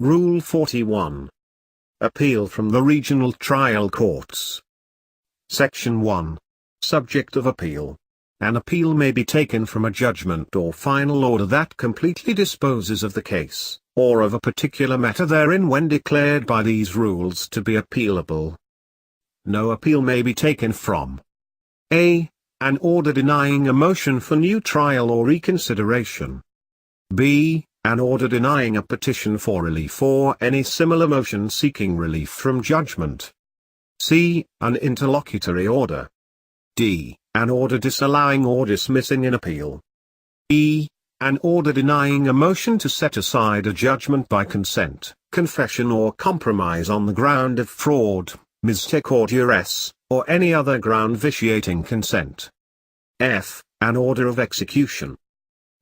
Rule 41. Appeal from the Regional Trial Courts. Section 1. Subject of appeal. An appeal may be taken from a judgment or final order that completely disposes of the case, or of a particular matter therein when declared by these rules to be appealable. No appeal may be taken from a. An order denying a motion for new trial or reconsideration. b. An order denying a petition for relief or any similar motion seeking relief from judgment. c. An interlocutory order. d. An order disallowing or dismissing an appeal. e. An order denying a motion to set aside a judgment by consent, confession or compromise on the ground of fraud, mistake or duress, or any other ground vitiating consent. f. An order of execution.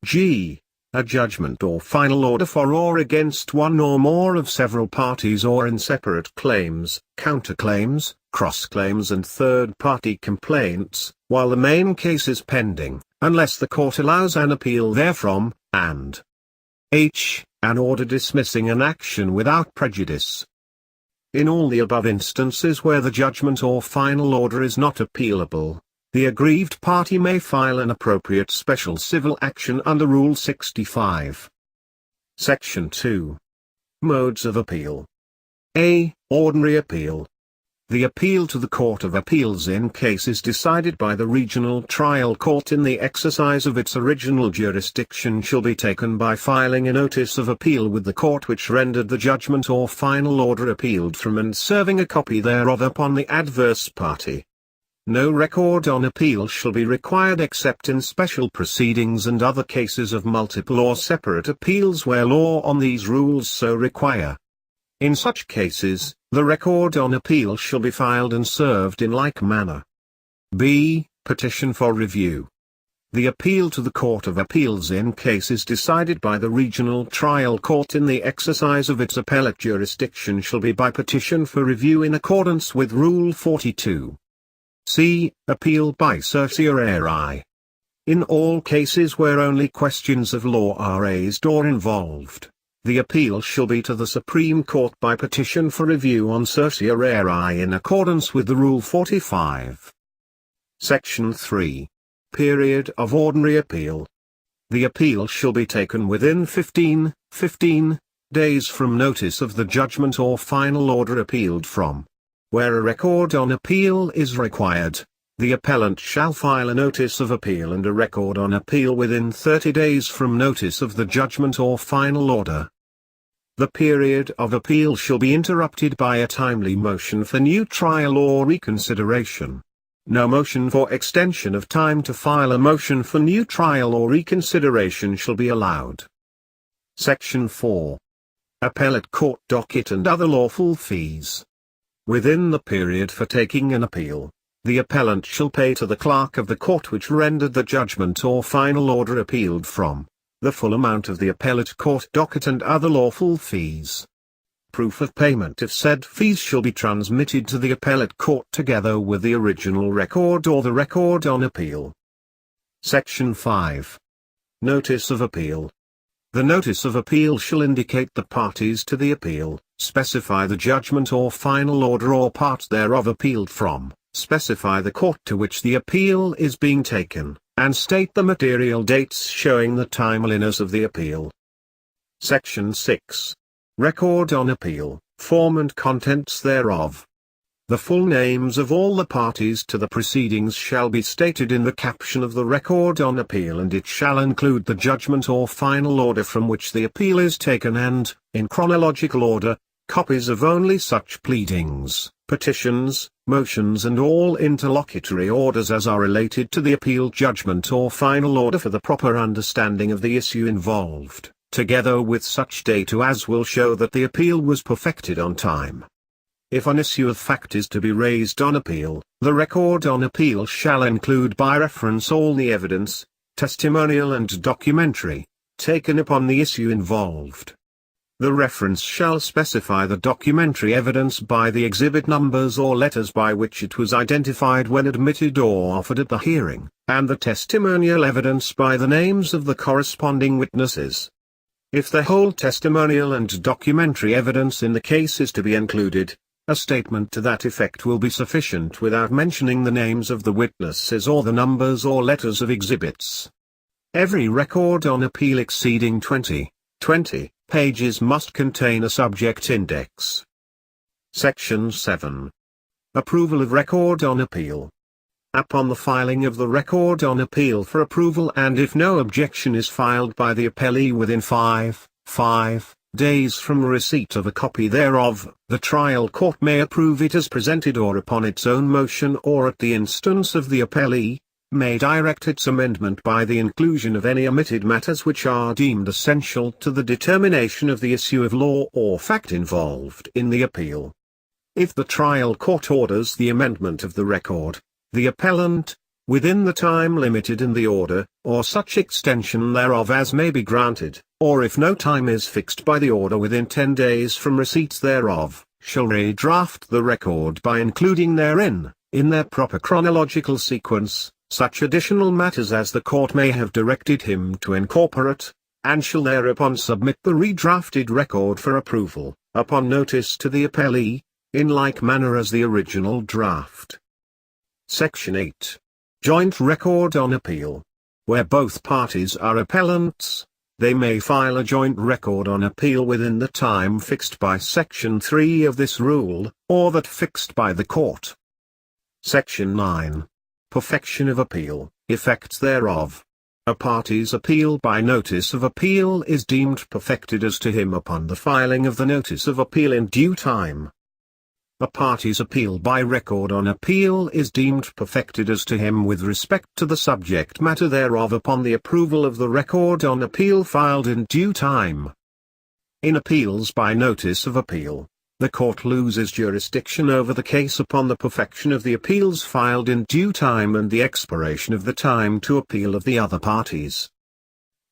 g. A judgment or final order for or against one or more of several parties or in separate claims, counterclaims, cross-claims and third-party complaints, while the main case is pending, unless the court allows an appeal therefrom, and h. An order dismissing an action without prejudice. In all the above instances where the judgment or final order is not appealable, the aggrieved party may file an appropriate special civil action under Rule 65. Section 2. Modes of appeal. a. Ordinary appeal. The appeal to the Court of Appeals in cases decided by the Regional Trial Court in the exercise of its original jurisdiction shall be taken by filing a notice of appeal with the court which rendered the judgment or final order appealed from and serving a copy thereof upon the adverse party. No record on appeal shall be required except in special proceedings and other cases of multiple or separate appeals where law on these rules so require. In such cases, the record on appeal shall be filed and served in like manner. b. Petition for review. The appeal to the Court of Appeals in cases decided by the Regional Trial Court in the exercise of its appellate jurisdiction shall be by petition for review in accordance with Rule 42. c. Appeal by certiorari. In all cases where only questions of law are raised or involved, the appeal shall be to the Supreme Court by petition for review on certiorari in accordance with the Rule 45. Section 3. Period of ordinary appeal. The appeal shall be taken within 15 days from notice of the judgment or final order appealed from. Where a record on appeal is required, the appellant shall file a notice of appeal and a record on appeal within 30 days from notice of the judgment or final order. The period of appeal shall be interrupted by a timely motion for new trial or reconsideration. No motion for extension of time to file a motion for new trial or reconsideration shall be allowed. Section 4. Appellate court docket and other lawful fees. Within the period for taking an appeal, the appellant shall pay to the clerk of the court which rendered the judgment or final order appealed from, the full amount of the appellate court docket and other lawful fees. Proof of payment of said fees shall be transmitted to the appellate court together with the original record or the record on appeal. Section 5. Notice of appeal. The notice of appeal shall indicate the parties to the appeal, specify the judgment or final order or part thereof appealed from, specify the court to which the appeal is being taken, and state the material dates showing the timeliness of the appeal. Section 6. Record on appeal, form and contents thereof. The full names of all the parties to the proceedings shall be stated in the caption of the record on appeal, and it shall include the judgment or final order from which the appeal is taken and, in chronological order, copies of only such pleadings, petitions, motions and all interlocutory orders as are related to the appeal judgment or final order for the proper understanding of the issue involved, together with such data as will show that the appeal was perfected on time. If an issue of fact is to be raised on appeal, the record on appeal shall include by reference all the evidence, testimonial and documentary, taken upon the issue involved. The reference shall specify the documentary evidence by the exhibit numbers or letters by which it was identified when admitted or offered at the hearing, and the testimonial evidence by the names of the corresponding witnesses. If the whole testimonial and documentary evidence in the case is to be included, a statement to that effect will be sufficient without mentioning the names of the witnesses or the numbers or letters of exhibits. Every record on appeal exceeding 20 pages must contain a subject index. Section 7. Approval of record on appeal. Upon the filing of the record on appeal for approval, and if no objection is filed by the appellee within 5 days from receipt of a copy thereof, the trial court may approve it as presented or upon its own motion, or at the instance of the appellee, may direct its amendment by the inclusion of any omitted matters which are deemed essential to the determination of the issue of law or fact involved in the appeal. If the trial court orders the amendment of the record, the appellant, within the time limited in the order, or such extension thereof as may be granted, or if no time is fixed by the order within 10 days from receipt thereof, shall redraft the record by including therein, in their proper chronological sequence, such additional matters as the court may have directed him to incorporate, and shall thereupon submit the redrafted record for approval, upon notice to the appellee, in like manner as the original draft. Section 8. Joint record on appeal. Where both parties are appellants, they may file a joint record on appeal within the time fixed by Section 3 of this rule, or that fixed by the court. Section 9. Perfection of appeal, effects thereof. A party's appeal by notice of appeal is deemed perfected as to him upon the filing of the notice of appeal in due time. A party's appeal by record on appeal is deemed perfected as to him with respect to the subject matter thereof upon the approval of the record on appeal filed in due time. In appeals by notice of appeal, the court loses jurisdiction over the case upon the perfection of the appeals filed in due time and the expiration of the time to appeal of the other parties.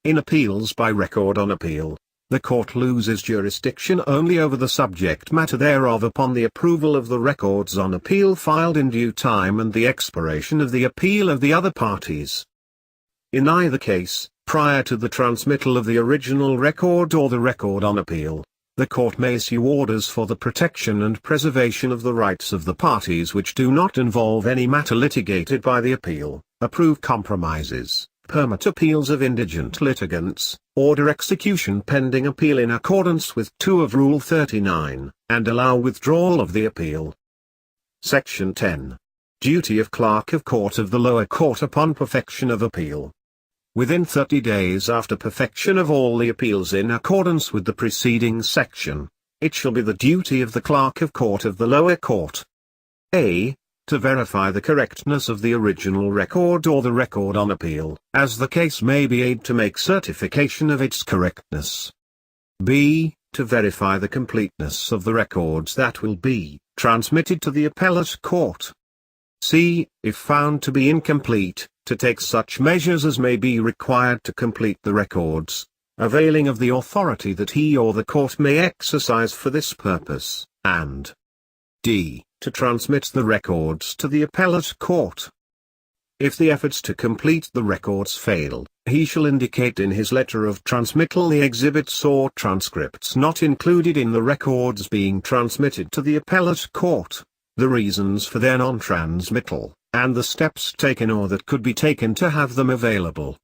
In appeals by record on appeal, the court loses jurisdiction only over the subject matter thereof upon the approval of the records on appeal filed in due time and the expiration of the appeal of the other parties. In either case, prior to the transmittal of the original record or the record on appeal, the court may issue orders for the protection and preservation of the rights of the parties which do not involve any matter litigated by the appeal, approve compromises, permit appeals of indigent litigants, order execution pending appeal in accordance with 2 of Rule 39, and allow withdrawal of the appeal. Section 10. Duty of Clerk of Court of the lower court upon perfection of appeal. Within 30 days after perfection of all the appeals in accordance with the preceding section, it shall be the duty of the Clerk of Court of the lower court a. to verify the correctness of the original record or the record on appeal, as the case may be, to make certification of its correctness. b. to verify the completeness of the records that will be transmitted to the appellate court. c. if found to be incomplete, to take such measures as may be required to complete the records, availing of the authority that he or the court may exercise for this purpose, and d. to transmit the records to the appellate court. If the efforts to complete the records fail, he shall indicate in his letter of transmittal the exhibits or transcripts not included in the records being transmitted to the appellate court, the reasons for their non-transmittal, and the steps taken or that could be taken to have them available.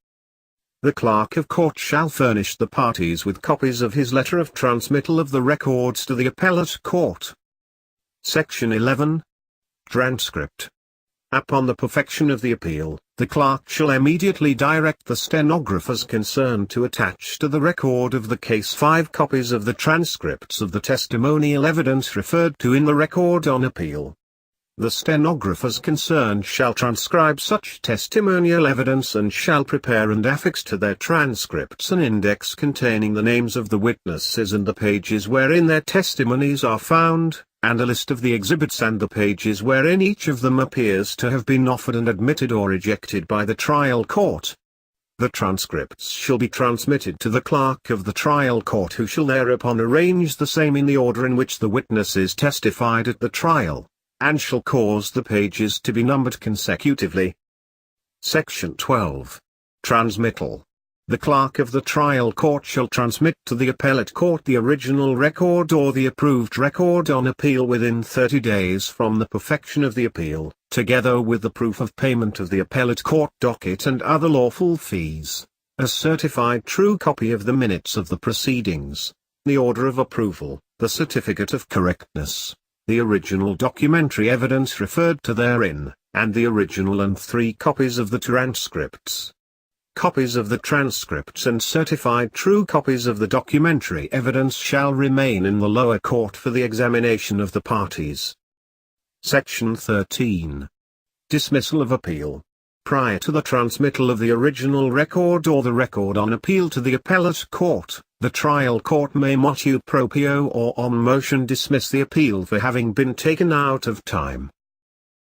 The Clerk of Court shall furnish the parties with copies of his letter of transmittal of the records to the appellate court. Section 11. Transcript. Upon the perfection of the appeal, the clerk shall immediately direct the stenographers concerned to attach to the record of the case 5 copies of the transcripts of the testimonial evidence referred to in the record on appeal. The stenographers concerned shall transcribe such testimonial evidence and shall prepare and affix to their transcripts an index containing the names of the witnesses and the pages wherein their testimonies are found, and a list of the exhibits and the pages wherein each of them appears to have been offered and admitted or rejected by the trial court. The transcripts shall be transmitted to the clerk of the trial court, who shall thereupon arrange the same in the order in which the witnesses testified at the trial, and shall cause the pages to be numbered consecutively. Section 12. Transmittal. the clerk of the trial court shall transmit to the appellate court the original record or the approved record on appeal within 30 days from the perfection of the appeal, together with the proof of payment of the appellate court docket and other lawful fees, a certified true copy of the minutes of the proceedings, the order of approval, the certificate of correctness, the original documentary evidence referred to therein, and the original and 3 copies of the transcripts. Copies of the transcripts and certified true copies of the documentary evidence shall remain in the lower court for the examination of the parties. Section 13. Dismissal of appeal. Prior to the transmittal of the original record or the record on appeal to the appellate court, the trial court may motu proprio or on motion dismiss the appeal for having been taken out of time,